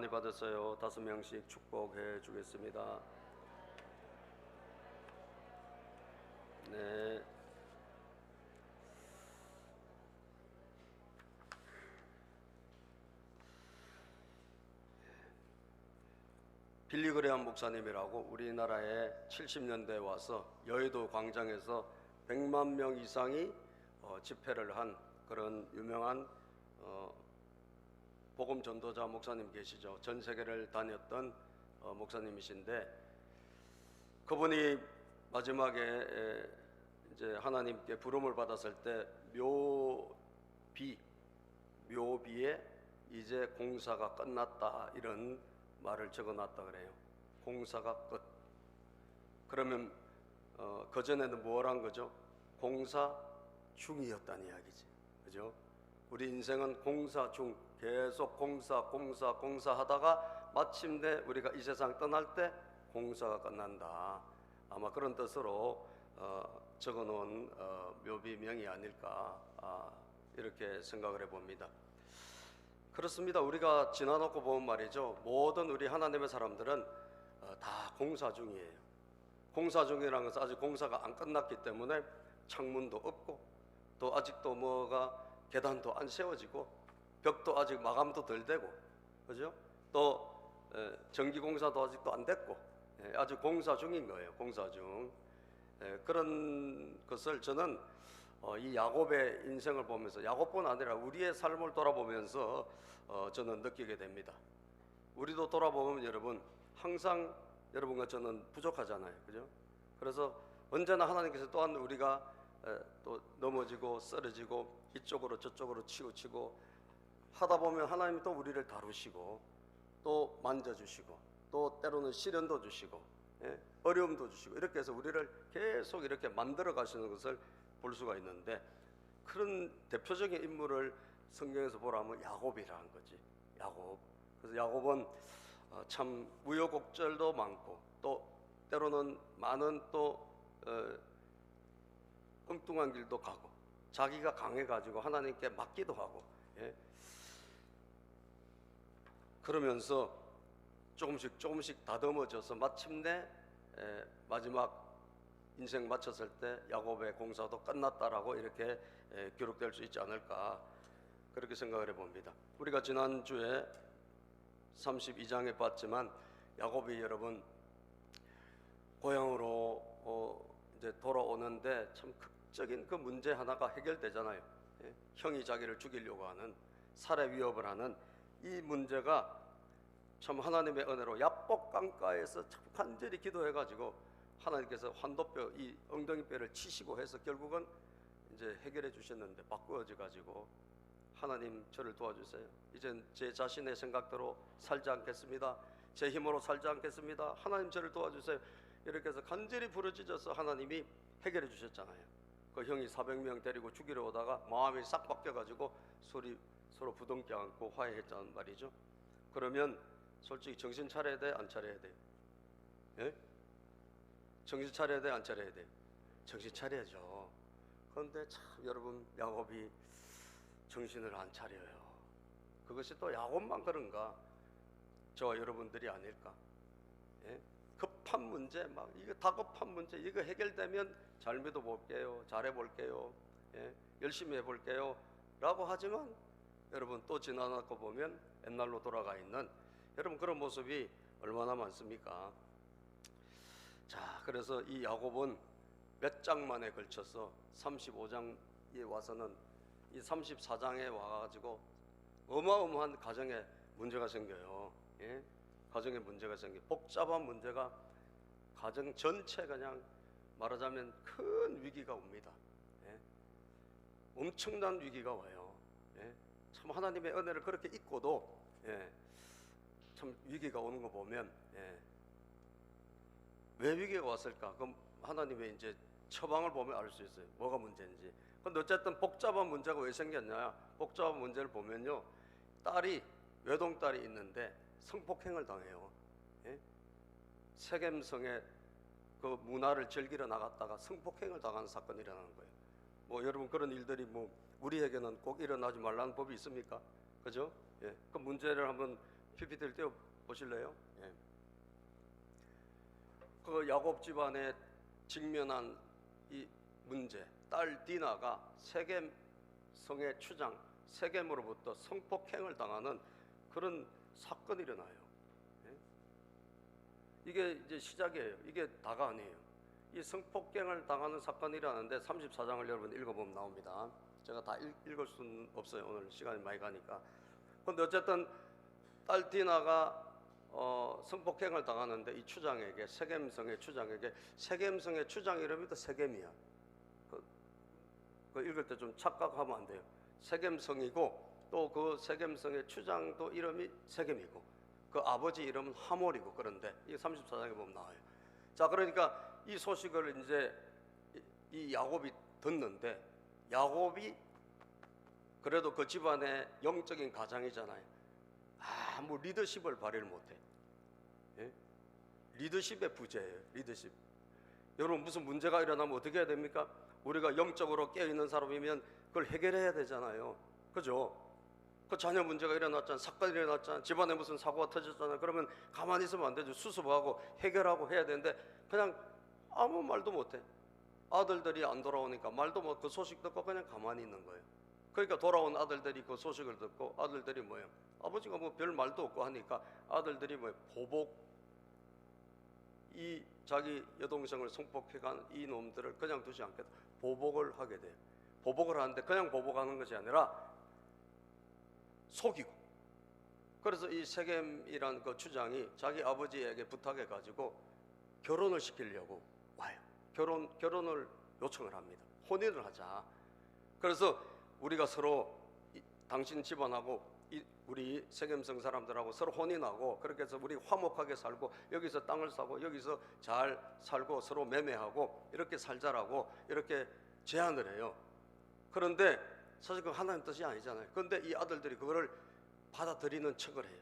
많이 받으세요. 5명씩 축복해 주겠습니다. 네. 빌리그레함 목사님이라고 우리나라에 70년대에 와서 여의도 광장에서 100만 명 이상이 집회를 한 그런 유명한 복음 전도자 목사님 계시죠. 전 세계를 다녔던 목사님이신데, 그분이 마지막에 이제 하나님께 부름을 받았을 때 묘비에 이제 공사가 끝났다 이런 말을 적어놨다 그래요. 공사가 끝. 그러면 그 전에는 뭘 한 거죠? 공사 중이었다는 이야기지, 그죠? 우리 인생은 공사 중, 계속 공사하다가 마침내 우리가 이 세상 떠날 때 공사가 끝난다. 아마 그런 뜻으로 적어놓은 묘비명이 아닐까 이렇게 생각을 해봅니다. 그렇습니다. 우리가 지나놓고 보면 말이죠, 모든 우리 하나님의 사람들은 다 공사 중이에요. 공사 중이라는 것은 아직 공사가 안 끝났기 때문에 창문도 없고, 또 아직도 뭐가 계단도 안 세워지고, 벽도 아직 마감도 덜 되고, 그죠? 또 전기공사도 아직도 안 됐고, 아주 공사 중인 거예요. 공사 중. 그런 것을 저는 이 야곱의 인생을 보면서, 야곱뿐 아니라 우리의 삶을 돌아보면서 저는 느끼게 됩니다. 우리도 돌아보면 여러분, 항상 여러분과 저는 부족하잖아요, 그죠? 그래서 언제나 하나님께서 또한 우리가 또 넘어지고 쓰러지고 이쪽으로 저쪽으로 치우치고 하다 보면 하나님이 또 우리를 다루시고 또 만져주시고 또 때로는 시련도 주시고 어려움도 주시고, 이렇게 해서 우리를 계속 이렇게 만들어 가시는 것을 볼 수가 있는데, 그런 대표적인 인물을 성경에서 보라면 야곱이라는 거지. 야곱. 그래서 야곱은 참 우여곡절도 많고, 또 때로는 많은 또 엉뚱한 길도 가고, 자기가 강해가지고 하나님께 맡기도 하고, 그러면서 조금씩 다듬어져서 마침내 마지막 인생 마쳤을 때 야곱의 공사도 끝났다라고 이렇게 기록될 수 있지 않을까, 그렇게 생각을 해봅니다. 우리가 지난주에 32장에 봤지만 야곱이 여러분 고향으로 이제 돌아오는데 참 극적인 그 문제 하나가 해결되잖아요. 형이 자기를 죽이려고 하는, 살해 위협을 하는 이 문제가 참 하나님의 은혜로 야복 강가에서 참 간절히 기도해가지고 하나님께서 환도뼈, 이 엉덩이뼈를 치시고 해서 결국은 이제 해결해 주셨는데, 바꾸어져 가지고 하나님 저를 도와주세요. 이젠 제 자신의 생각대로 살지 않겠습니다. 제 힘으로 살지 않겠습니다. 하나님 저를 도와주세요. 이렇게 해서 간절히 부르짖어서 하나님이 해결해 주셨잖아요. 그 형이 400명 데리고 죽이러 오다가 마음이 싹 바뀌어가지고 서로 부둥켜 안고 화해했단 말이죠. 그러면 솔직히 정신 차려야 돼, 안 차려야 돼요? 예? 정신 차려야 돼, 안 차려야 돼요? 정신 차려야죠. 그런데 참 여러분, 야곱이 정신을 안 차려요. 그것이 또 야곱만 그런가? 저와 여러분들이 아닐까? 급한 문제, 막 이거 다급한 문제, 이거 해결되면 잘 믿어볼게요, 잘해볼게요, 열심히 해볼게요 라고 하지만 여러분 또 지나고 보면 옛날로 돌아가 있는 여러분 그런 모습이 얼마나 많습니까? 자, 그래서 이 야곱은 몇 장만에 걸쳐서 35장에 와서는 이 34장에 와가지고 어마어마한 가정에 문제가 생겨요. 가정에 문제가 생겨, 복잡한 문제가 가정 전체 그냥 말하자면 큰 위기가 옵니다. 엄청난 위기가 와요. 참 하나님의 은혜를 그렇게 잊고도 참 위기가 오는 거 보면 왜 위기가 왔을까? 그럼 하나님의 이제 처방을 보면 알 수 있어요. 뭐가 문제인지. 근데 어쨌든 복잡한 문제가 왜 생겼냐? 복잡한 문제를 보면요, 외동딸이 있는데 성폭행을 당해요. 세겜성에 그 문화를 즐기러 나갔다가 성폭행을 당한 사건이 일어나는 거예요. 뭐 여러분 그런 일들이 뭐 우리에게는 꼭 일어나지 말라는 법이 있습니까? 그죠? 그 문제를 한번 PPT를 띄워 보실래요? 예. 그 야곱 집안에 직면한 이 문제, 딸 디나가 세겜성의 추장 세겜으로부터 성폭행을 당하는 그런 사건이 일어나요. 예? 이게 이제 시작이에요. 이게 다가 아니에요. 이 성폭행을 당하는 사건이 일어나는데 34장을 여러분 읽어보면 나옵니다. 제가 다 읽을 수는 없어요. 오늘 시간이 많이 가니까. 그런데 어쨌든 딸 디나가 성폭행을 당하는데 이 추장에게, 세겜성의 추장에게, 세겜성의 추장 이름이 또 세겜이야. 그 읽을 때 좀 착각하면 안 돼요. 세겜성이고 또 그 세겜성의 추장도 이름이 세겜이고 그 아버지 이름은 하몰이고. 그런데 이 34장에 보면 나와요. 자, 그러니까 이 소식을 이제 이 야곱이 듣는데, 야곱이 그래도 그 집안의 영적인 가장이잖아요. 아무 리더십을 발휘를 못해. 예? 리더십의 부재예요. 리더십. 여러분, 무슨 문제가 일어나면 어떻게 해야 됩니까? 우리가 영적으로 깨어있는 사람이면 그걸 해결해야 되잖아요. 그죠? 그 자녀 문제가 일어났잖아, 사건이 일어났잖아, 집안에 무슨 사고가 터졌잖아. 그러면 가만히 있으면 안 되죠. 수습하고 해결하고 해야 되는데 그냥 아무 말도 못해. 아들들이 안 돌아오니까 말도 못, 그 소식 듣고 그냥 가만히 있는 거예요. 그러니까 돌아온 아들들이 그 소식을 듣고 아들들이 뭐예요? 아버지가 뭐 별 말도 없고 하니까 아들들이 뭐예요? 보복, 이 자기 여동생을 성폭행한 이 놈들을 그냥 두지 않겠다, 보복을 하게 돼요. 보복을 하는데 그냥 보복하는 것이 아니라 속이고. 그래서 이 세겜이란 그 추장이 자기 아버지에게 부탁해 가지고 결혼을 시키려고 와요. 결혼을 요청을 합니다. 혼인을 하자. 그래서 우리가 서로 당신 집안하고 우리 세겜성 사람들하고 서로 혼인하고 그렇게 해서 우리 화목하게 살고 여기서 땅을 사고 여기서 잘 살고 서로 매매하고 이렇게 살자라고 이렇게 제안을 해요. 그런데 사실 그 하나님 뜻이 아니잖아요. 그런데 이 아들들이 그거를 받아들이는 척을 해요.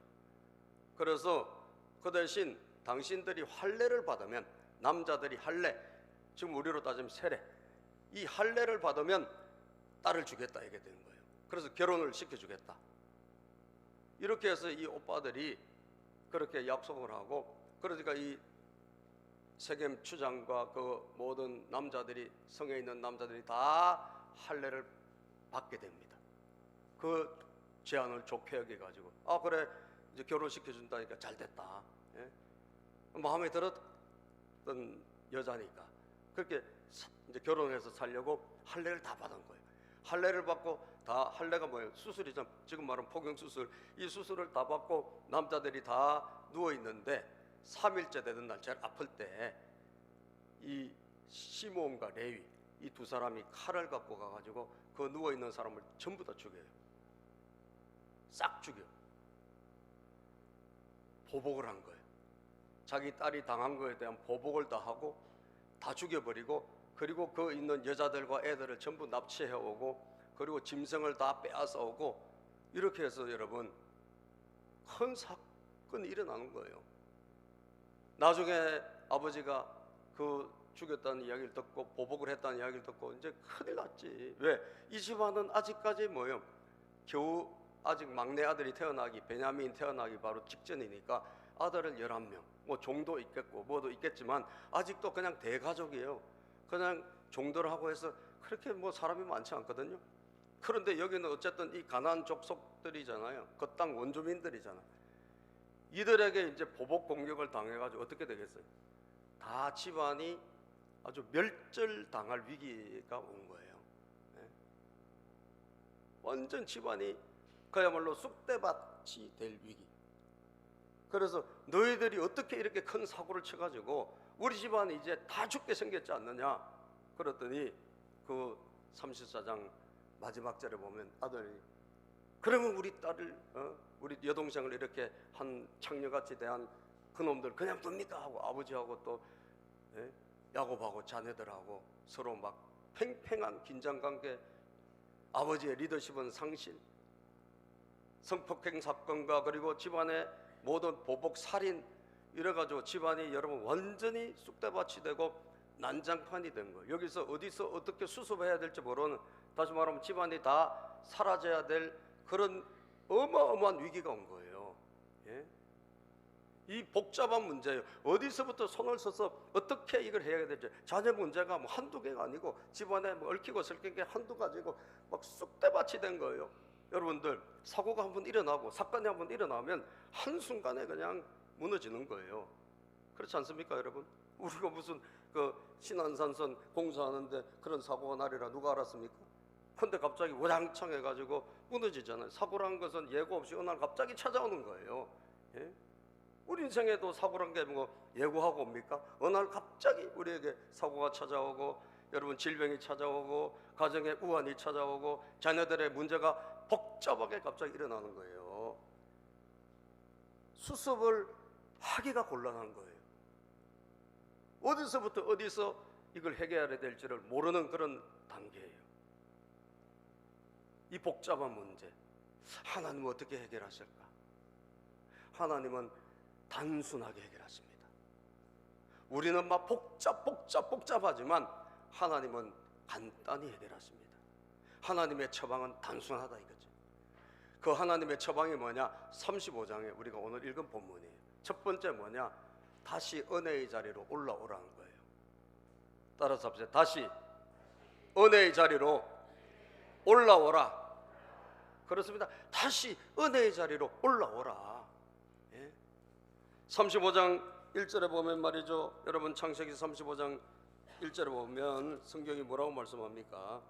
그래서 그 대신 당신들이 할례를 받으면, 남자들이 할례, 지금 우리로 따지면 세례, 이 할례를 받으면 딸을 주겠다 이게 되는 거예요. 그래서 결혼을 시켜주겠다. 이렇게 해서 이 오빠들이 그렇게 약속을 하고, 그러니까 이 세겜 추장과 그 모든 남자들이, 성에 있는 남자들이 다 할례를 받게 됩니다. 그 제안을 좋게 여겨가지고 그래 이제 결혼시켜준다니까 잘 됐다. 예? 마음에 들었던 여자니까 그렇게 이제 결혼해서 살려고 할례를 다 받은 거예요. 할례를 받고 다, 할례가 뭐예요? 수술이죠. 지금 말하면 포경수술. 이 수술을 다 받고 남자들이 다 누워있는데 3일째 되는 날 제일 아플 때 이 시몬과 레위, 이 두 사람이 칼을 갖고 가가지고 그 누워있는 사람을 전부 다 죽여요. 싹 죽여. 보복을 한 거예요. 자기 딸이 당한 거에 대한 보복을 다 하고 다 죽여버리고, 그리고 그 있는 여자들과 애들을 전부 납치해 오고, 그리고 짐승을 다 빼앗아 오고, 이렇게 해서 여러분 큰 사건이 일어나는 거예요. 나중에 아버지가 그 죽였다는 이야기를 듣고 보복을 했다는 이야기를 듣고 이제 큰일 났지. 왜? 이 집안은 아직까지 뭐예요? 겨우 아직 막내 아들이 태어나기, 베냐민 태어나기 바로 직전이니까 아들을 11명, 뭐 종도 있겠고 뭐도 있겠지만 아직도 그냥 대가족이에요. 그냥 종도를 하고 해서 그렇게 뭐 사람이 많지 않거든요. 그런데 여기는 어쨌든 이 가나안 족속들이잖아요. 그 땅 원주민들이잖아. 이들에게 이제 보복 공격을 당해가지고 어떻게 되겠어요? 다 집안이 아주 멸절당할 위기가 온 거예요. 네? 완전 집안이 그야말로 쑥대밭이 될 위기. 그래서 너희들이 어떻게 이렇게 큰 사고를 쳐가지고 우리 집안이 이제 다 죽게 생겼지 않느냐. 그랬더니 그 34장 마지막 절에 보면 아들이, 그러면 우리 딸을 우리 여동생을 이렇게 한 창녀같이 대한 그놈들 그냥 둡니까 하고 아버지하고 또 야곱하고 자네들하고 서로 막 팽팽한 긴장관계, 아버지의 리더십은 상실, 성폭행 사건과 그리고 집안의 모든 보복 살인, 이래가지고 집안이 여러분 완전히 쑥대밭이 되고 난장판이 된 거예요. 여기서 어디서 어떻게 수습해야 될지 모르는, 다시 말하면 집안이 다 사라져야 될 그런 어마어마한 위기가 온 거예요. 예? 이 복잡한 문제예요. 어디서부터 손을 써서 어떻게 이걸 해야 될지. 자녀 문제가 뭐 한두 개가 아니고 집안에 뭐 얽히고 설킨 게 한두 가지고 막 쑥대밭이 된 거예요. 여러분들, 사고가 한번 일어나고 사건이 한번 일어나면 한순간에 그냥 무너지는 거예요. 그렇지 않습니까, 여러분? 우리가 무슨 그 신안산선 공사하는데 그런 사고가 나리라 누가 알았습니까? 근데 갑자기 와장창 해가지고 무너지잖아요. 사고란 것은 예고 없이 어느 날 갑자기 찾아오는 거예요. 예? 우리 인생에도 사고란 게 뭐 예고하고 옵니까? 어느 날 갑자기 우리에게 사고가 찾아오고, 여러분 질병이 찾아오고, 가정에 우환이 찾아오고, 자녀들의 문제가 복잡하게 갑자기 일어나는 거예요. 수습을 하기가 곤란한 거예요. 어디서부터 어디서 이걸 해결해야 될지를 모르는 그런 단계예요. 이 복잡한 문제, 하나님은 어떻게 해결하실까? 하나님은 단순하게 해결하십니다. 우리는 막 복잡하지만 하나님은 간단히 해결하십니다. 하나님의 처방은 단순하다 이거죠. 그 하나님의 처방이 뭐냐? 35장에 우리가 오늘 읽은 본문이에요. 첫 번째 뭐냐? 다시 은혜의 자리로 올라오라는 거예요. 따라서 합시다. 다시 은혜의 자리로 올라오라. 그렇습니다. 다시 은혜의 자리로 올라오라. 35장 1절에 보면 말이죠, 여러분, 창세기 35장 1절에 보면 성경이 뭐라고 말씀합니까?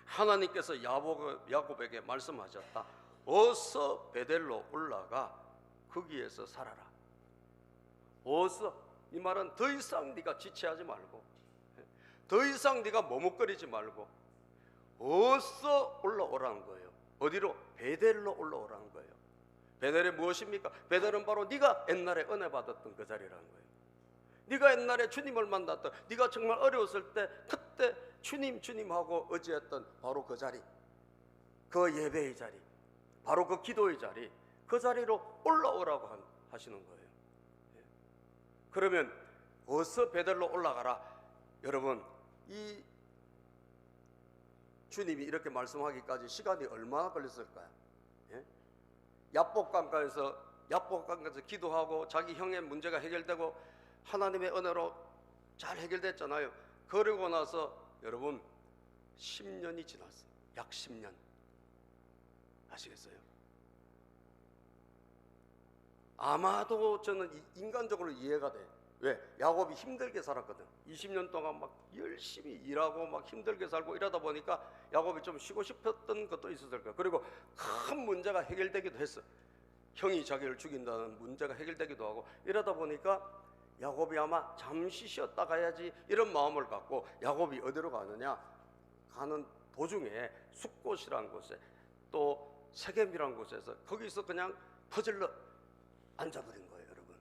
하나님께서 야곱에게 말씀하셨다. 어서 베델로 올라가 거기에서 살아라. 어서, 이 말은 더 이상 네가 지체하지 말고, 더 이상 네가 머뭇거리지 말고 어서 올라오라는 거예요. 어디로? 베델로 올라오라는 거예요. 베델이 무엇입니까? 베델은 바로 네가 옛날에 은혜 받았던 그 자리라는 거예요. 네가 옛날에 주님을 만났던, 네가 정말 어려웠을 때 그때 주님하고 의지했던 바로 그 자리, 그 예배의 자리, 바로 그 기도의 자리, 그 자리로 올라오라고 하시는 거예요. 그러면 어서 베델로 올라가라. 여러분, 이 주님이 이렇게 말씀하기까지 시간이 얼마나 걸렸을까요? 야복강가에서 기도하고 자기 형의 문제가 해결되고 하나님의 은혜로 잘 해결됐잖아요. 그러고 나서 여러분 10년이 지났어요. 약 10년. 아시겠어요? 아마도 저는 인간적으로 이해가 돼. 왜? 야곱이 힘들게 살았거든. 20년 동안 막 열심히 일하고 막 힘들게 살고 이러다 보니까 야곱이 좀 쉬고 싶었던 것도 있었을 거야. 그리고 큰 문제가 해결되기도 했어. 형이 자기를 죽인다는 문제가 해결되기도 하고 이러다 보니까 야곱이 아마 잠시 쉬었다 가야지 이런 마음을 갖고 야곱이 어디로 가느냐? 가는 도중에 숫곳이라는 곳에, 또 세겜이라는 곳에서 거기서 그냥 퍼질러 앉아버린 거예요, 여러분.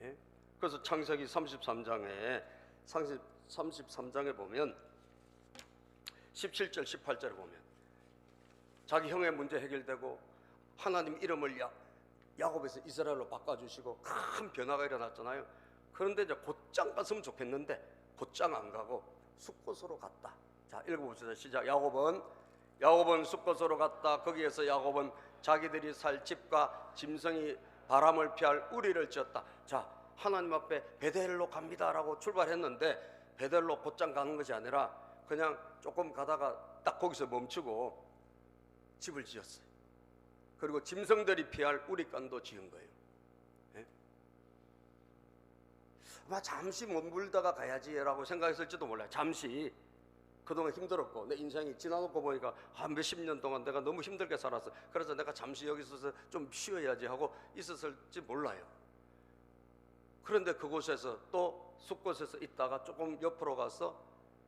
예? 그래서 창세기 33장에 보면 17절 18절에 보면 자기 형의 문제 해결되고 하나님 이름을 야곱에서 이스라엘로 바꿔주시고 큰 변화가 일어났잖아요. 그런데 이제 곧장 갔으면 좋겠는데 곧장 안 가고 숫곳으로 갔다. 자, 읽어봅시다. 시작. 야곱은 숫곳으로 갔다. 거기에서 야곱은 자기들이 살 집과 짐승이 바람을 피할 우리를 지었다. 자, 하나님 앞에 베델로 갑니다라고 출발했는데 베델로 곧장 가는 것이 아니라 그냥 조금 가다가 딱 거기서 멈추고 집을 지었어요. 그리고 짐승들이 피할 우리간도 지은 거예요. 예? 아마 잠시 머물다가 가야지라고 생각했을지도 몰라요. 잠시 그동안 힘들었고 내 인생이 지나놓고 보니까 몇십 년 동안 내가 너무 힘들게 살았어. 그래서 내가 잠시 여기 있어서 좀 쉬어야지 하고 있었을지 몰라요. 그런데 그곳에서 또 숫곳에서 있다가 조금 옆으로 가서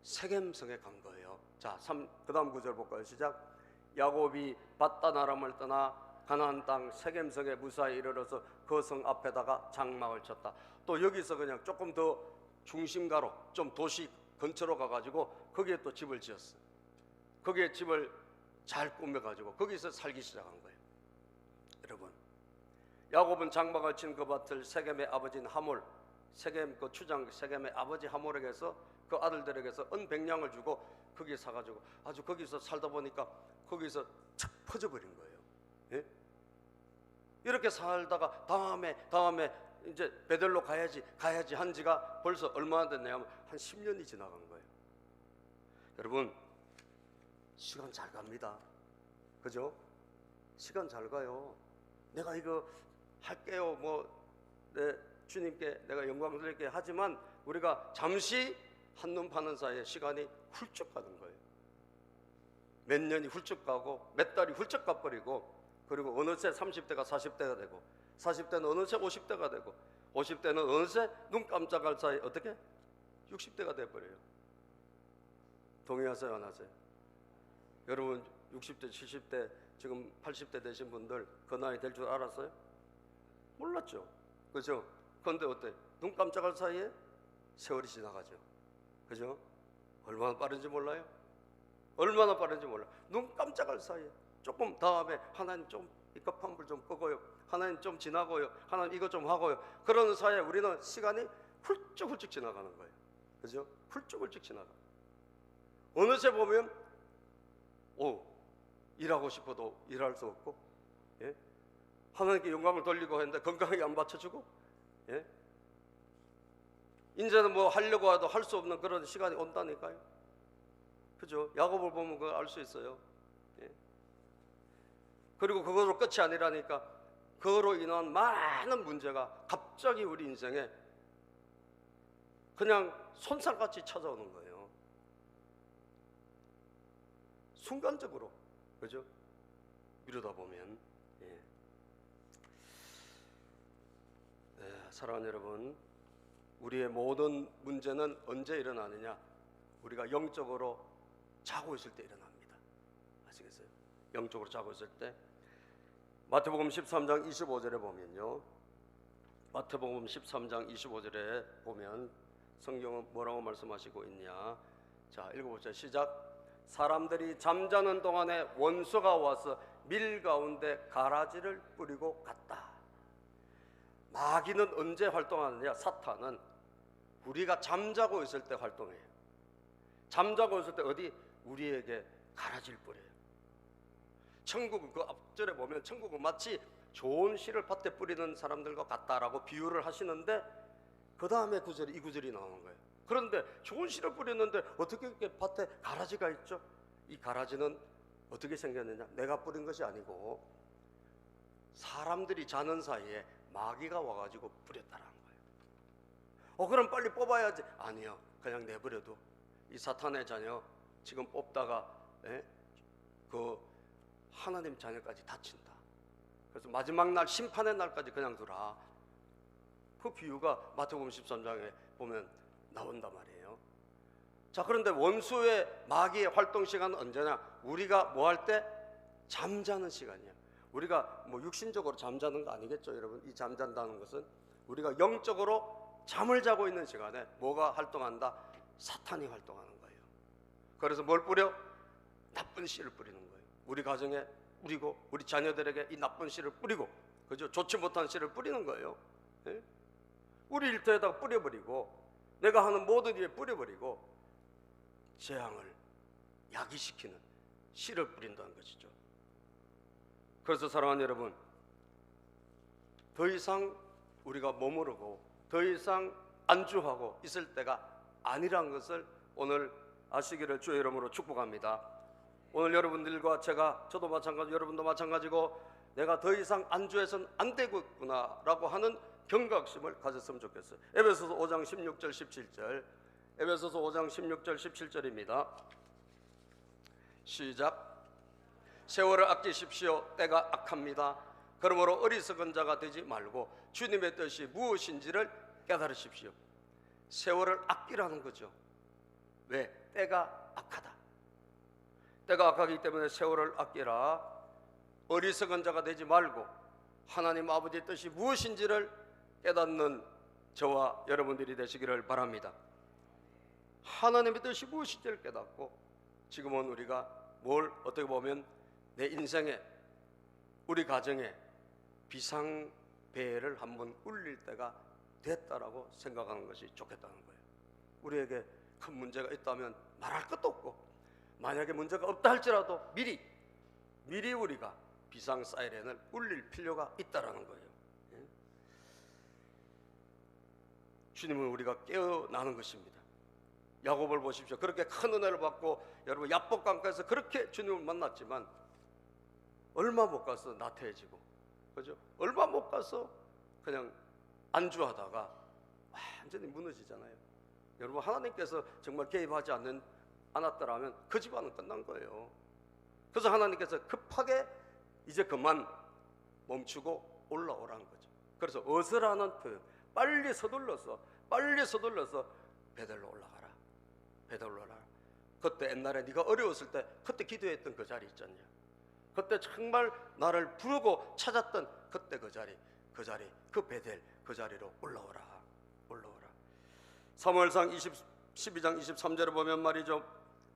세겜성에 간 거예요. 자, 그 다음 구절 볼까요? 시작. 야곱이 밧단-아람을 떠나 가나안 땅 세겜성에 무사히 이르러서 그 성 앞에다가 장막을 쳤다. 또 여기서 그냥 조금 더 중심가로 좀 도시 근처로 가가지고 거기에 또 집을 지었어요. 거기에 집을 잘 꾸며가지고 거기서 살기 시작한 거예요. 여러분, 야곱은 장막을 친 그 밭을 세겜의 아버지인 하몰, 세겜 그 추장 세겜의 아버지 하몰에게서 그 아들들에게서 은 100냥을 주고 거기에 사가지고 아주 거기서 살다 보니까 거기서 척 퍼져버린 거예요. 예? 이렇게 살다가 다음에 이제 베델로 가야지 한 지가 벌써 얼마나 됐냐면 한 10년이 지나간 거예요. 여러분, 시간 잘 갑니다. 그죠? 시간 잘 가요. 내가 이거 할게요. 주님께 내가 영광 드릴게 하지만 우리가 잠시 한눈 파는 사이에 시간이 훌쩍 가는 거예요. 몇 년이 훌쩍 가고 몇 달이 훌쩍 가버리고, 그리고 어느새 30대가 40대가 되고 40대는 어느새 50대가 되고 50대는 어느새 눈 깜짝할 사이에 어떻게 60대가 돼버려요. 동의하세요, 안 하세요? 여러분 60대, 70대, 지금 80대 되신 분들 그 나이 될 줄 알았어요? 몰랐죠. 그죠? 그런데 어때? 눈 깜짝할 사이에 세월이 지나가죠. 그죠? 얼마나 빠른지 몰라요? 얼마나 빠른지 몰라요. 눈 깜짝할 사이에 조금 다음에 하나님 좀 이 급한 불 좀 끄고요, 하나님 좀 지나고요, 하나님 이거 좀 하고요. 그러는 사이에 우리는 시간이 훌쩍훌쩍 지나가는 거예요. 그죠? 훌쩍훌쩍 지나가. 어느새 보면 일하고 싶어도 일할 수 없고, 예? 하나님께 영광을 돌리고 했는데 건강하게 안 받쳐주고, 예? 이제는 뭐 하려고 해도 할 수 없는 그런 시간이 온다니까요. 그죠? 야곱을 보면 그걸 알 수 있어요. 예? 그리고 그거로 끝이 아니라니까, 그거로 인한 많은 문제가 갑자기 우리 인생에 그냥 손살같이 찾아오는 거예요. 순간적으로. 그죠? 미루다 보면. 예. 사랑하는 여러분, 우리의 모든 문제는 언제 일어나느냐? 우리가 영적으로 자고 있을 때 일어납니다. 아시겠어요? 영적으로 자고 있을 때. 마태복음 13장 25절에 보면요, 마태복음 13장 25절에 보면 성경은 뭐라고 말씀하시고 있냐? 자, 읽어보자. 시작. 사람들이 잠자는 동안에 원수가 와서 밀 가운데 가라지를 뿌리고 갔다. 마귀는 언제 활동하느냐? 사탄은 우리가 잠자고 있을 때 활동해요. 잠자고 있을 때 어디? 우리에게 가라지를 뿌려요. 천국은 그 앞절에 보면 천국은 마치 좋은 씨를 밭에 뿌리는 사람들과 같다라고 비유를 하시는데, 그 다음에 구절이 이 구절이 나오는 거예요. 그런데 좋은 씨를 뿌렸는데 어떻게 이렇게 밭에 가라지가 있죠? 이 가라지는 어떻게 생겼느냐? 내가 뿌린 것이 아니고 사람들이 자는 사이에 마귀가 와가지고 뿌렸다라는 거예요. 그럼 빨리 뽑아야지. 아니요, 그냥 내버려도 이 사탄의 자녀 지금 뽑다가 그 하나님 자녀까지 다친다. 그래서 마지막 날 심판의 날까지 그냥 두라. 그 비유가 마태복음 13장에 보면 나온단 말이에요. 자, 그런데 원수의 마귀의 활동 시간은 언제냐? 우리가 뭐 할 때? 잠자는 시간이야. 우리가 뭐 육신적으로 잠자는 거 아니겠죠, 여러분? 이 잠잔다는 것은 우리가 영적으로 잠을 자고 있는 시간에 뭐가 활동한다? 사탄이 활동하는 거예요. 그래서 뭘 뿌려? 나쁜 씨를 뿌리는 거예요. 우리 가정에 뿌리고 우리 자녀들에게 이 나쁜 씨를 뿌리고, 그죠? 좋지 못한 씨를 뿌리는 거예요. 예? 우리 일터에다가 뿌려버리고, 내가 하는 모든 일에 뿌려버리고 재앙을 야기시키는 씨를 뿌린다는 것이죠. 그래서 사랑하는 여러분, 더 이상 우리가 머무르고 더 이상 안주하고 있을 때가 아니란 것을 오늘 아시기를 주의 이름으로 축복합니다. 오늘 여러분들과 저도 마찬가지고 여러분도 마찬가지고 내가 더 이상 안주해서는 안 되겠구나 라고 하는 경각심을 가졌으면 좋겠어요. 에베소서 5장 16절 17절, 에베소서 5장 16절 17절입니다. 시작. 세월을 아끼십시오. 때가 악합니다. 그러므로 어리석은 자가 되지 말고 주님의 뜻이 무엇인지를 깨달으십시오. 세월을 아끼라는 거죠. 왜? 때가 악하다. 때가 악하기 때문에 세월을 아끼라. 어리석은 자가 되지 말고 하나님 아버지의 뜻이 무엇인지를 깨닫는 저와 여러분들이 되시기를 바랍니다. 하나님의 뜻이 무엇인지를 깨닫고, 지금은 우리가 뭘 어떻게 보면 내 인생에, 우리 가정에 비상배를 한번 울릴 때가 됐다라고 생각하는 것이 좋겠다는 거예요. 우리에게 큰 문제가 있다면 말할 것도 없고, 만약에 문제가 없다 할지라도 미리 우리가 비상 사이렌을 울릴 필요가 있다라는 거예요. 예? 주님은 우리가 깨어나는 것입니다. 야곱을 보십시오. 그렇게 큰 은혜를 받고 여러분 야복강가에서 그렇게 주님을 만났지만 얼마 못 가서 나태해지고, 그죠? 얼마 못 가서 그냥 안주하다가 완전히 무너지잖아요. 여러분, 하나님께서 정말 개입하지 않았더라면 그 집안은 끝난 거예요. 그래서 하나님께서 급하게 이제 그만 멈추고 올라오라는 거죠. 그래서 어서라는 표현, 빨리 서둘러서 베델로 올라가라. 베델로 올라가라. 그때 옛날에 네가 어려웠을 때 그때 기도했던 그 자리 있잖냐. 그때 정말 나를 부르고 찾았던 그때 그 자리, 그 베델, 그 자리로 올라오라. 사무엘상 12장 23절에 보면 말이죠,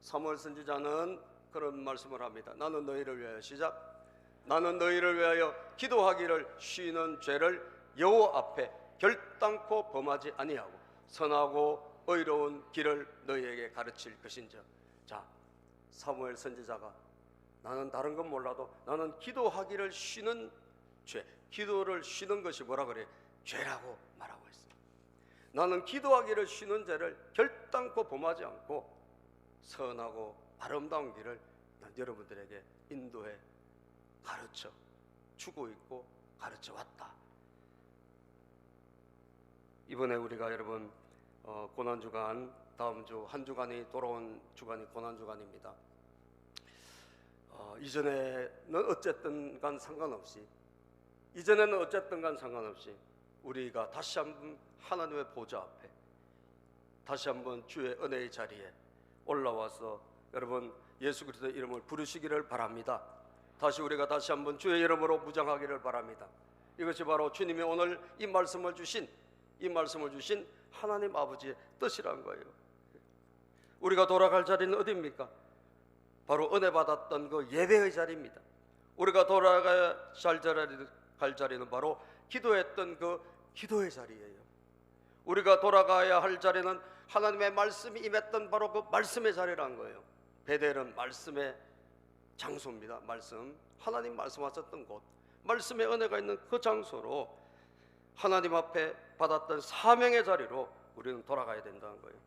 사무엘 선지자는 그런 말씀을 합니다. 나는 너희를 위하여, 시작, 나는 너희를 위하여 기도하기를 쉬는 죄를 여호와 앞에 결단코 범하지 아니하고 선하고 의로운 길을 너희에게 가르칠 것인즉. 자, 사무엘 선지자가 나는 다른 건 몰라도 나는 기도하기를 쉬는 죄, 기도를 쉬는 것이 뭐라 그래? 죄라고 말하고 있어요. 나는 기도하기를 쉬는 죄를 결단코 범하지 않고 선하고 아름다운 길을 난 여러분들에게 인도해 가르쳐 주고 있고 가르쳐 왔다. 이번에 우리가 여러분 고난주간, 다음 주 한 주간이 돌아온 주간이 고난주간입니다. 이전에는 어쨌든 간 상관없이 우리가 다시 한번 하나님의 보좌 앞에 다시 한번 주의 은혜의 자리에 올라와서 여러분 예수 그리스도의 이름을 부르시기를 바랍니다. 우리가 다시 한번 주의 이름으로 무장하기를 바랍니다. 이것이 바로 주님이 오늘 이 말씀을 주신 하나님 아버지의 뜻이란 거예요. 우리가 돌아갈 자리는 어디입니까? 바로 은혜 받았던 그 예배의 자리입니다. 우리가 돌아갈 자리는 바로 기도했던 그 기도의 자리예요. 우리가 돌아가야 할 자리는 하나님의 말씀이 임했던 바로 그 말씀의 자리라는 거예요. 베델은 말씀의 장소입니다. 하나님 말씀하셨던 곳, 말씀의 은혜가 있는 그 장소로 하나님 앞에 받았던 사명의 자리로 우리는 돌아가야 된다는 거예요.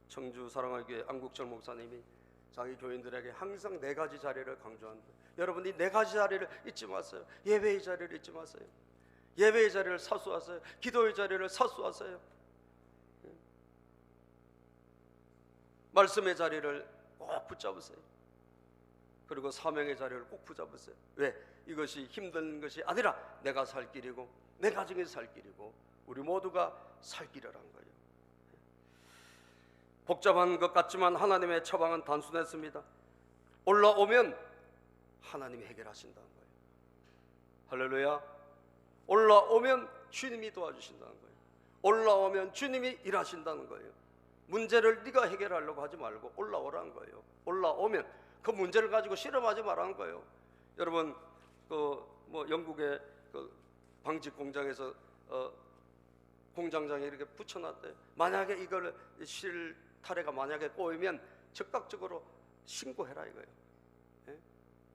청주 사랑의 교회 안국철 목사님이 자기 교인들에게 항상 4가지 자리를 강조한다. 여러분, 이 4가지 자리를 잊지 마세요. 예배의 자리를 잊지 마세요. 예배의 자리를 사수하세요. 기도의 자리를 사수하세요. 말씀의 자리를 꼭 붙잡으세요. 그리고 사명의 자리를 꼭 붙잡으세요. 왜? 이것이 힘든 것이 아니라 내가 살 길이고 내 가정이 살 길이고 우리 모두가 살 길이란 거예요. 복잡한 것 같지만 하나님의 처방은 단순했습니다. 올라오면 하나님이 해결하신다는 거예요. 할렐루야. 올라오면 주님이 도와주신다는 거예요. 올라오면 주님이 일하신다는 거예요. 문제를 네가 해결하려고 하지 말고 올라오라는 거예요. 올라오면 그 문제를 가지고 실험하지 말라는 거예요. 여러분, 영국의 방직 공장에서 공장장에 이렇게 붙여놨대요. 만약에 이걸 실타래가 만약에 꼬이면 즉각적으로 신고해라 이거예요. 예?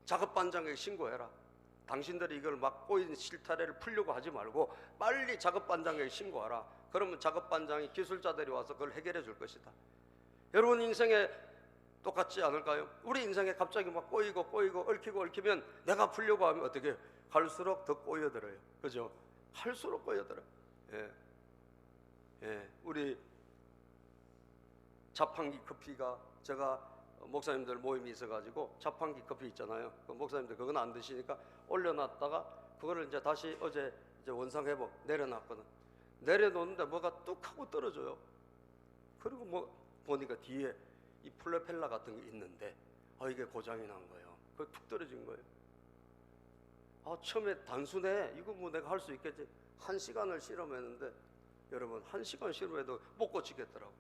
작업반장에게 신고해라. 당신들이 이걸 막 꼬인 실타래를 풀려고 하지 말고 빨리 작업반장에게 신고하라. 그러면 작업반장이 기술자들이 와서 그걸 해결해 줄 것이다. 여러분 인생에 똑같지 않을까요? 우리 인생에 갑자기 막 꼬이고 얽히면 내가 풀려고 하면 어떻게 해요? 갈수록 더 꼬여들어요. 그죠? 할수록 꼬여들어요. 우리 자판기 커피가, 제가 목사님들 모임이 있어가지고 자판기 커피 있잖아요. 그 목사님들 그건 안 드시니까 올려놨다가 그거를 이제 다시 어제 원상 회복 내려놨거든. 내려놓는데 뭐가 뚝 하고 떨어져요. 그리고 뭐 보니까 뒤에 이 플로펠러 같은 게 있는데 이게 고장이 난 거예요. 그 툭 떨어진 거예요. 처음에 단순해. 이거 뭐 내가 할 수 있겠지. 1시간을 실험했는데 여러분 1시간 실험해도 못 고치겠더라고.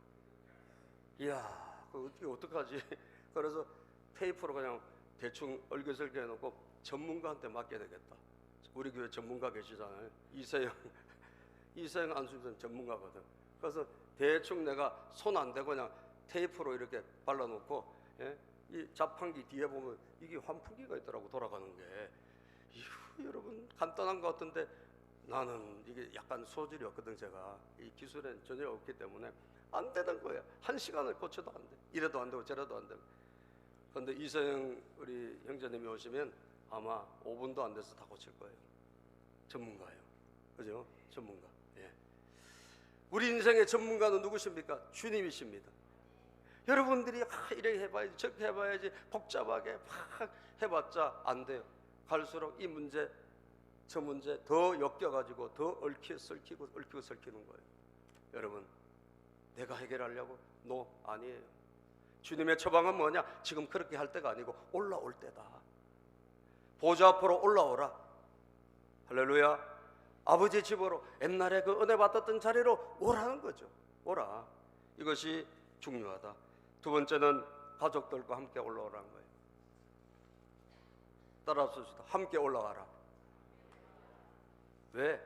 이야, 그거 어떡하지? 그래서 테이프로 그냥 대충 얼개설계 해놓고 전문가한테 맡겨야 되겠다. 우리 교회 전문가 계시잖아요. 이세영 안수님 전문가거든. 그래서 대충 내가 손 안 대고 그냥 테이프로 이렇게 발라놓고, 이 자판기 뒤에 보면 이게 환풍기가 있더라고, 돌아가는 게. 간단한 것 같은데 나는 이게 약간 소질이 없거든. 제가 이 기술에 전혀 없기 때문에 안 되는 거야. 1시간을 고쳐도 안 돼. 이래도 안 되고 저래도 안 되고. 그런데 이서영 우리 형제님이 오시면 아마 5분도 안 돼서 다 고칠 거예요. 전문가예요. 그죠? 전문가. 예. 우리 인생의 전문가는 누구십니까? 주님이십니다. 여러분들이 이렇게 해봐야지 저렇게 해봐야지 복잡하게 막 해봤자 안 돼요. 갈수록 이 문제 저 문제 더 엮여가지고 더 얽히고 설키는 거예요. 여러분, 내가 해결하려고? 아니에요. 주님의 처방은 뭐냐? 지금 그렇게 할 때가 아니고 올라올 때다. 보좌 앞으로 올라오라. 할렐루야. 아버지 집으로 옛날에 그 은혜 받았던 자리로 오라는 거죠. 오라. 이것이 중요하다. 두 번째는 가족들과 함께 올라오라는 거예요. 따라합시다. 함께 올라와라. 왜?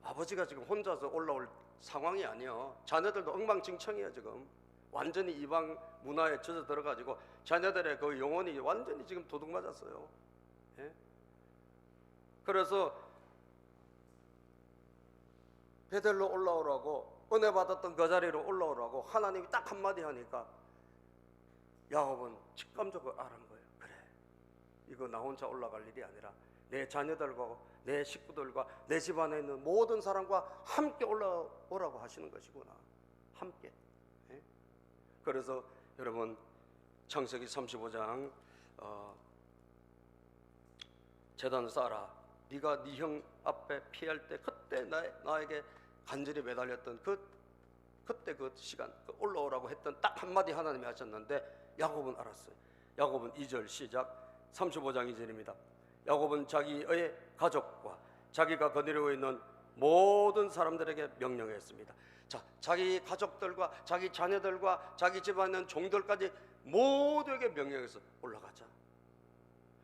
아버지가 지금 혼자서 올라올 상황이 아니에요. 자녀들도 엉망진창이에요. 지금 완전히 이방 문화에 젖어 들어가지고 자녀들의 그 영혼이 완전히 지금 도둑 맞았어요. 예? 그래서 베델로 올라오라고, 은혜 받았던 그 자리로 올라오라고 하나님이 딱 한마디 하니까 야곱은 직감적으로 알은 거예요. 그래, 이거 나 혼자 올라갈 일이 아니라 내 자녀들과 내 식구들과 내 집안에 있는 모든 사람과 함께 올라오라고 하시는 것이구나. 함께. 예? 그래서 여러분, 창세기 35장 제단을 쌓아라. 네가 네 형 앞에 피할 때 그때 나에게 간절히 매달렸던 그때 그 시간, 올라오라고 했던 딱 한마디 하나님이 하셨는데 야곱은 알았어요. 야곱은 2절 시작. 35장 2절입니다. 야곱은 자기의 가족과 자기가 거느리고 있는 모든 사람들에게 명령했습니다. 자, 자기 가족들과 자기 자녀들과 자기 집안에 있는 종들까지 모두에게 명령해서 올라가자.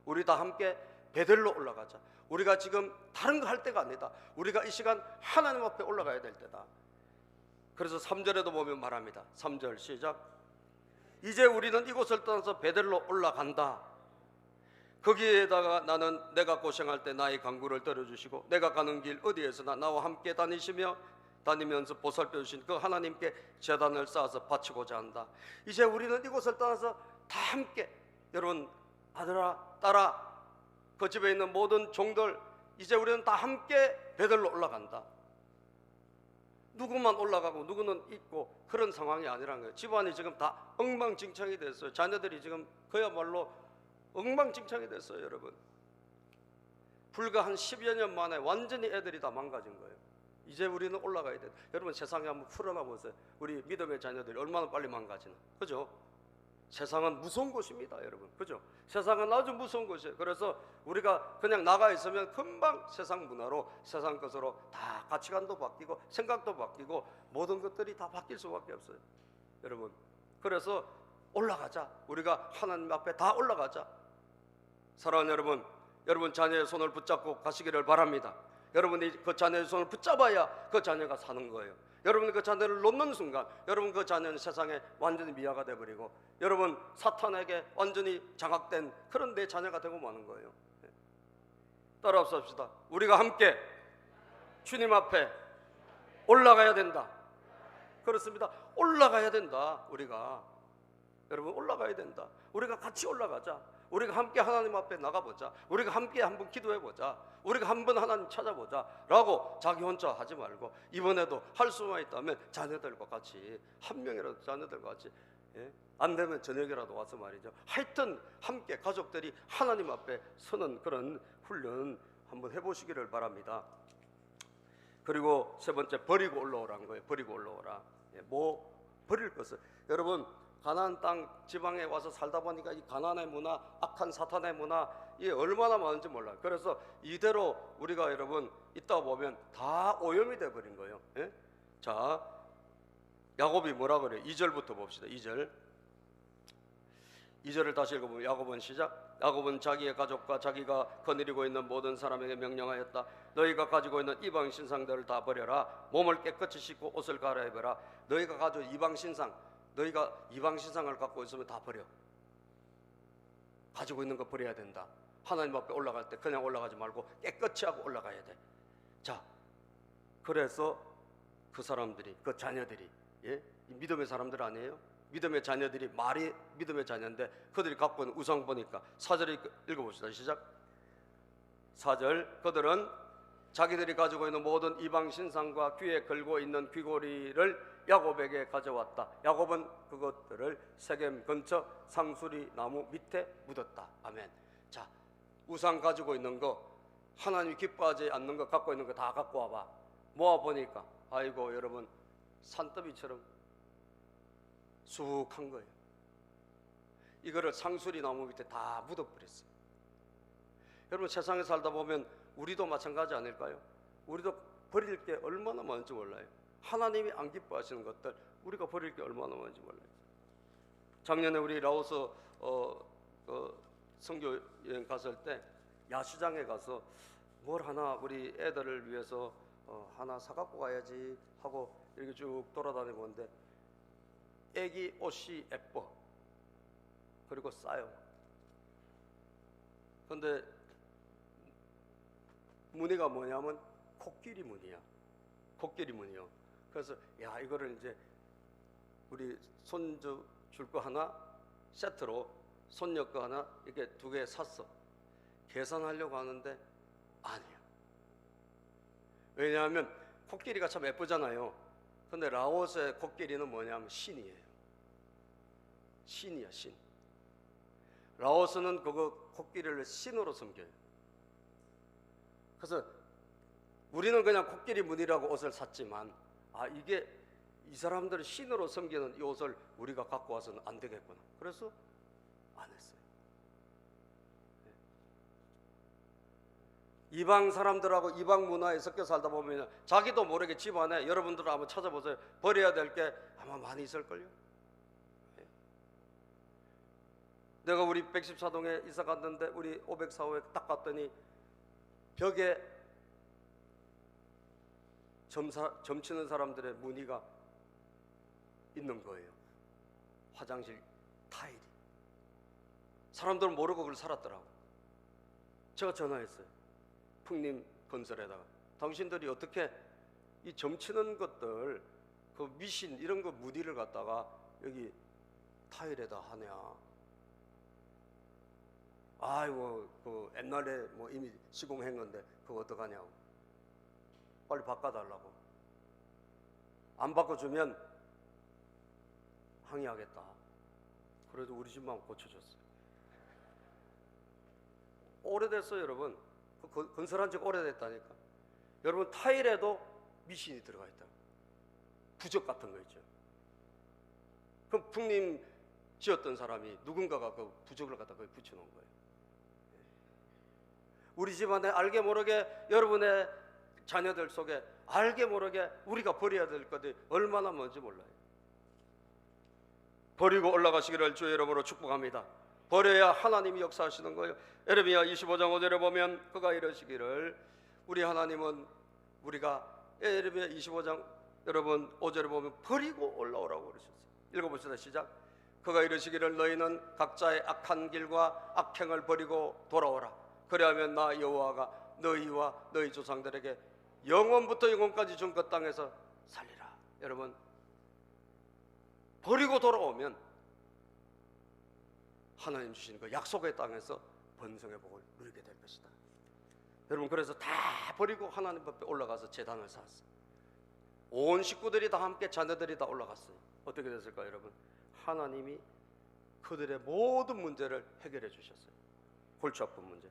우리 다 함께 베델로 올라가자. 우리가 지금 다른 거 할 때가 아니다. 우리가 이 시간 하나님 앞에 올라가야 될 때다. 그래서 3절에도 보면 말합니다. 3절 시작. 이제 우리는 이곳을 떠나서 베델로 올라간다. 거기에다가 나는 내가 고생할 때 나의 강구를 들어주시고 내가 가는 길 어디에서나 나와 함께 다니면서 보살펴 주신 그 하나님께 제단을 쌓아서 바치고자 한다. 이제 우리는 이곳을 떠나서 다 함께, 여러분, 아들아 딸아 그 집에 있는 모든 종들, 이제 우리는 다 함께 베델로 올라간다. 누구만 올라가고 누구는 있고 그런 상황이 아니라는 거예요. 집안이 지금 다 엉망진창이 됐어요. 자녀들이 지금 그야말로 엉망진창이 됐어요. 여러분, 불과 한 10여 년 만에 완전히 애들이 다 망가진 거예요. 이제 우리는 올라가야 돼. 여러분, 세상에 한번 풀어나 보세요. 우리 믿음의 자녀들이 얼마나 빨리 망가지나. 그죠? 세상은 무서운 곳입니다. 여러분, 그죠? 세상은 아주 무서운 곳이에요. 그래서 우리가 그냥 나가 있으면 금방 세상 문화로, 세상 것으로 다 가치관도 바뀌고 생각도 바뀌고 모든 것들이 다 바뀔 수밖에 없어요. 여러분, 그래서 올라가자. 우리가 하나님 앞에 다 올라가자. 사랑하는 여러분 자녀의 손을 붙잡고 가시기를 바랍니다. 여러분이 그 자녀의 손을 붙잡아야 그 자녀가 사는 거예요. 여러분이 그 자녀를 놓는 순간 여러분 그 자녀는 세상에 완전히 미아가 돼버리고 여러분 사탄에게 완전히 장악된 그런 내 자녀가 되고 마는 거예요. 따라합시다. 우리가 함께 주님 앞에 올라가야 된다. 그렇습니다. 올라가야 된다. 우리가, 여러분, 올라가야 된다. 우리가 같이 올라가자. 우리가 함께 하나님 앞에 나가보자. 우리가 함께 한번 기도해보자. 우리가 한번 하나님 찾아보자 라고 자기 혼자 하지 말고, 이번에도 할 수만 있다면 자녀들과 같이, 한 명이라도 자녀들과 같이, 안 되면 저녁이라도 와서 말이죠, 하여튼 함께 가족들이 하나님 앞에 서는 그런 훈련 한번 해보시기를 바랍니다. 그리고 세 번째, 버리고 올라오라는 거예요. 버리고 올라오라. 뭐 버릴 것을, 여러분, 가나안 땅 지방에 와서 살다 보니까 이 가나안의 문화, 악한 사탄의 문화, 이게 얼마나 많은지 몰라요. 그래서 이대로 우리가 여러분 있다 보면 다 오염이 돼버린 거예요. 예? 자, 야곱이 뭐라 그래요? 2절부터 봅시다. 2절을 다시 읽어보면, 야곱은 시작. 야곱은 자기의 가족과 자기가 거느리고 있는 모든 사람에게 명령하였다. 너희가 가지고 있는 이방 신상들을 다 버려라. 몸을 깨끗이 씻고 옷을 갈아입어라. 너희가 가지고 이방 신상, 너희가 이방 신상을 갖고 있으면 다 버려. 가지고 있는 거 버려야 된다. 하나님 앞에 올라갈 때 그냥 올라가지 말고 깨끗이 하고 올라가야 돼. 자, 그래서 그 사람들이, 그 자녀들이, 예? 믿음의 사람들 아니에요? 믿음의 자녀들이, 말이 믿음의 자녀인데 그들이 갖고 있는 우상 보니까 4절 읽어봅시다. 시작. 4절. 그들은 자기들이 가지고 있는 모든 이방 신상과 귀에 걸고 있는 귀고리를 야곱에게 가져왔다. 야곱은 그것들을 세겜 근처 상수리 나무 밑에 묻었다. 아멘. 자, 우상 가지고 있는 거, 하나님이 기뻐하지 않는 거 갖고 있는 거 다 갖고 와봐. 모아보니까 아이고 여러분, 산더미처럼 수북한 거예요. 이거를 상수리 나무 밑에 다 묻어버렸어요. 여러분, 세상에 살다 보면 우리도 마찬가지 아닐까요? 우리도 버릴 게 얼마나 많은지 몰라요. 하나님이 안 기뻐하시는 것들 우리가 버릴 게 얼마나 많은지 몰라요. 작년에 우리 라오스 선교 여행 갔을 때 야시장에 가서 뭘 하나 우리 애들을 위해서 하나 사갖고 가야지 하고 이렇게 쭉 돌아다니고 있는데 애기 옷이 예뻐. 그리고 싸요. 근데 무늬가 뭐냐면 코끼리 무늬야. 코끼리 무늬요. 그래서 야, 이거를 이제 우리 손주 줄 거 하나 세트로 손녀 거 하나 이렇게 2개 샀어. 계산하려고 하는데 아니야. 왜냐하면 코끼리가 참 예쁘잖아요. 근데 라오스의 코끼리는 뭐냐면 신이에요. 신이야, 신. 라오스는 그거 코끼리를 신으로 섬겨요. 그래서 우리는 그냥 코끼리 무늬라고 옷을 샀지만 이게 이 사람들을 신으로 섬기는 이 옷을 우리가 갖고 와서는 안 되겠구나. 그래서 안 했어요. 이방 사람들하고 이방 문화에 섞여 살다 보면 자기도 모르게 집안에, 여러분들 한번 찾아보세요. 버려야 될 게 아마 많이 있을걸요. 내가 우리 114동에 이사 갔는데 우리 504호에 딱 갔더니 벽에 점 치는 사람들의 무늬가 있는 거예요. 화장실 타일이. 사람들은 모르고 그걸 살았더라고. 제가 전화했어요. 풍림 건설에다가 당신들이 어떻게 이 점 치는 것들, 그 미신 이런 거 무늬를 갖다가 여기 타일에다 하냐. 아이고, 그 옛날에 뭐 이미 시공한 건데 그거 어떡하냐고. 빨리 바꿔달라고. 안 바꿔주면 항의하겠다. 그래도 우리 집만 고쳐줬어요. 오래됐어요, 여러분. 건설한 지 오래됐다니까. 여러분, 타일에도 미신이 들어가 있다. 부적 같은 거 있죠. 그럼 풍림 지었던 사람이 누군가가 그 부적을 갖다 거기 붙여놓은 거예요. 우리 집안에 알게 모르게, 여러분의 자녀들 속에 알게 모르게 우리가 버려야 될 것들이 얼마나 많은지 몰라요. 버리고 올라가시기를 주의 이름으로 축복합니다. 버려야 하나님이 역사하시는 거예요. 에레미야 25장 5절에 보면 그가 이러시기를, 우리 하나님은 우리가 에레미야 25장 여러분 5절에 보면 버리고 올라오라고 그러셨어요. 읽어봅시다. 시작. 그가 이러시기를 너희는 각자의 악한 길과 악행을 버리고 돌아오라. 그리하면 나 여호와가 너희와 너희 조상들에게 영원부터 영원까지 준 그 땅에서 살리라. 여러분, 버리고 돌아오면 하나님 주신 그 약속의 땅에서 번성의 복을 누리게 될 것이다. 여러분, 그래서 다 버리고 하나님 앞에 올라가서 제단을 쌓았어요. 온 식구들이 다 함께, 자녀들이 다 올라갔어요. 어떻게 됐을까요, 여러분? 하나님이 그들의 모든 문제를 해결해 주셨어요. 골치 아픈 문제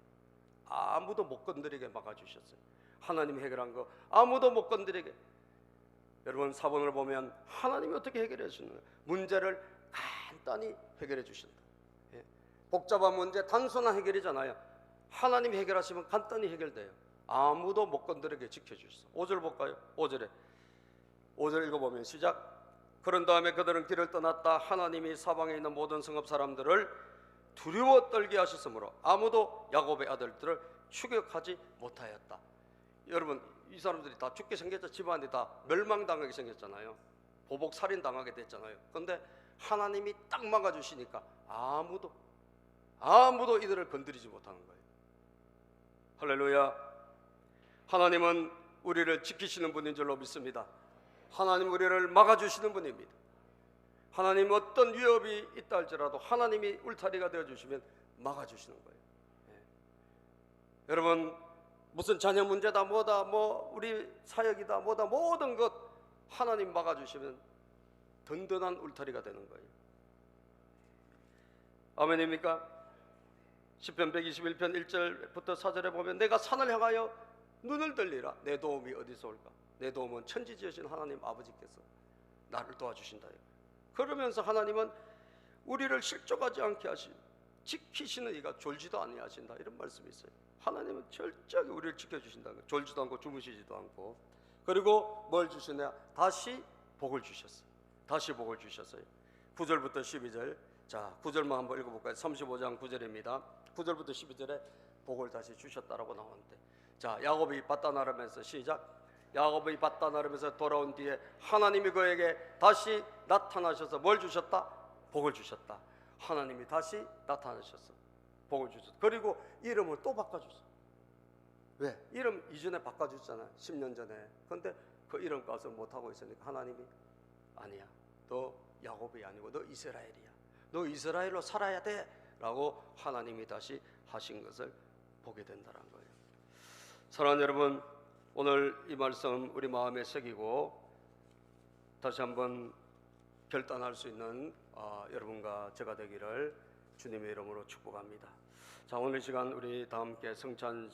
아무도 못 건드리게 막아주셨어요. 하나님이 해결한 거 아무도 못 건드리게. 여러분, 사본을 보면 하나님이 어떻게 해결해 주시는 거예요? 문제를 간단히 해결해 주신다. 복잡한 문제 단순한 해결이잖아요. 하나님이 해결하시면 간단히 해결돼요. 아무도 못 건드리게 지켜주셨어. 5절 볼까요? 5절 읽어보면 시작. 그런 다음에 그들은 길을 떠났다. 하나님이 사방에 있는 모든 성읍 사람들을 두려워 떨게 하셨으므로 아무도 야곱의 아들들을 추격하지 못하였다. 여러분, 이 사람들이 다 죽게 생겼죠. 집안이 다 멸망당하게 생겼잖아요. 보복 살인 당하게 됐잖아요. 그런데 하나님이 딱 막아주시니까 아무도 이들을 건드리지 못하는 거예요. 할렐루야. 하나님은 우리를 지키시는 분인 줄로 믿습니다. 하나님 우리를 막아주시는 분입니다. 하나님 어떤 위협이 있다 할지라도 하나님이 울타리가 되어주시면 막아주시는 거예요. 여러분, 무슨 자녀 문제다 뭐다 뭐 우리 사역이다 뭐다 모든 것 하나님 막아주시면 든든한 울타리가 되는 거예요. 아멘입니까? 시편 121편 1절부터 4절에 보면 내가 산을 향하여 눈을 들리라. 내 도움이 어디서 올까? 내 도움은 천지지으신 하나님 아버지께서 나를 도와주신다. 그러면서 하나님은 우리를 실족하지 않게 하시고 지키시는 이가 졸지도 아니하신다, 이런 말씀이 있어요. 하나님은 철저하게 우리를 지켜주신다는 거예요. 졸지도 않고 주무시지도 않고. 그리고 뭘 주시냐? 다시 복을 주셨어요. 다시 복을 주셨어요. 9절부터 12절. 자, 9절만 한번 읽어볼까요? 35장 9절입니다. 9절부터 12절에 복을 다시 주셨다라고 나오는데, 자, 야곱이 밭다 나르면서 시작. 야곱이 밭다 나르면서 돌아온 뒤에 하나님이 그에게 다시 나타나셔서 뭘 주셨다? 복을 주셨다. 하나님이 다시 나타나셔서 복을 주셨다. 그리고 이름을 또 바꿔주셨어. 왜? 이름 이전에 바꿔줬잖아, 10년 전에. 근데 그 이름 값을 못하고 있으니까 하나님이 아니야, 너 야곱이 아니고 너 이스라엘이야, 너 이스라엘로 살아야 돼 라고 하나님이 다시 하신 것을 보게 된다는 거예요. 사랑하는 여러분, 오늘 이 말씀 우리 마음에 새기고 다시 한번 결단할 수 있는 여러분과 제가 되기를 주님의 이름으로 축복합니다. 자, 오늘 시간 우리 다 함께 성찬